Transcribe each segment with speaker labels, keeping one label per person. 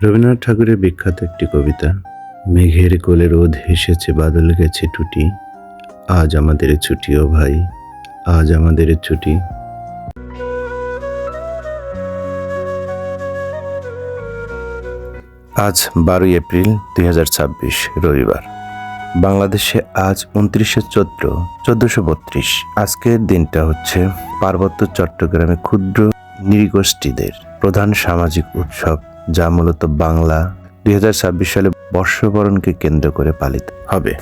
Speaker 1: রবীন্দ্রনাথ ঠাকুরের বিখ্যাত একটি কবিতা, মেঘের কোলে রোদ হেসেছে, বাদল গেছে টুটি, আজ আমাদের ছুটি ও ভাই, আজ আমাদের ছুটি। আজ 12 এপ্রিল 2026 রবিবার। বাংলাদেশে আজ 29শে চৈত্র 1432। আজকের দিনটা হচ্ছে পার্বত্য চট্টগ্রামে ক্ষুদ্র নৃগোষ্ঠীদের প্রধান সামাজিক উৎসব, যা মূলত বাংলা 2026 সালে বর্ষবরণকে কেন্দ্র করে পালিত হবে।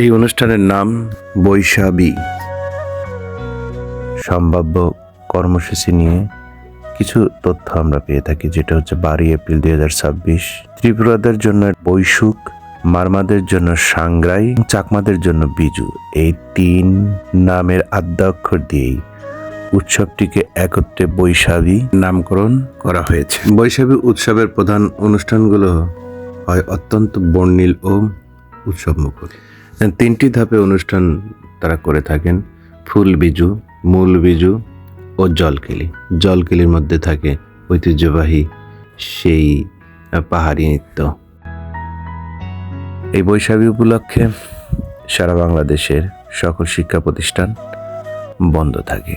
Speaker 1: এই অনুষ্ঠানের নাম বৈশাবী। সম্ভাব্য কর্মসূচি নিয়ে কিছু তথ্য আমরা পেয়ে থাকি, যেটা হচ্ছে 12 এপ্রিল 2026 ত্রিপুরাদের জন্য বৈশুক, মারমাদের জন্য সাংগ্রাই, চাকমাদের জন্য বিজু। এই 3 নামের আদ্যাক্ষর দিয়েই উৎসবটিকে একত্রে বৈশাবী নামকরণ করা হয়েছে। বৈশাবী উৎসবের প্রধান অনুষ্ঠানগুলো হয় অত্যন্ত বর্ণিল ও উৎসবমুখর। 3টি ধাপে অনুষ্ঠান তারা করে থাকেন: ফুল বিজু, মূল বিজু ও জলকেলি। জলকেলির মধ্যে থাকে ঐতিহ্যবাহী সেই পাহাড়ি নৃত্য। এই বৈশাখী উপলক্ষে সারা বাংলাদেশের সকল শিক্ষা প্রতিষ্ঠান বন্ধ থাকে।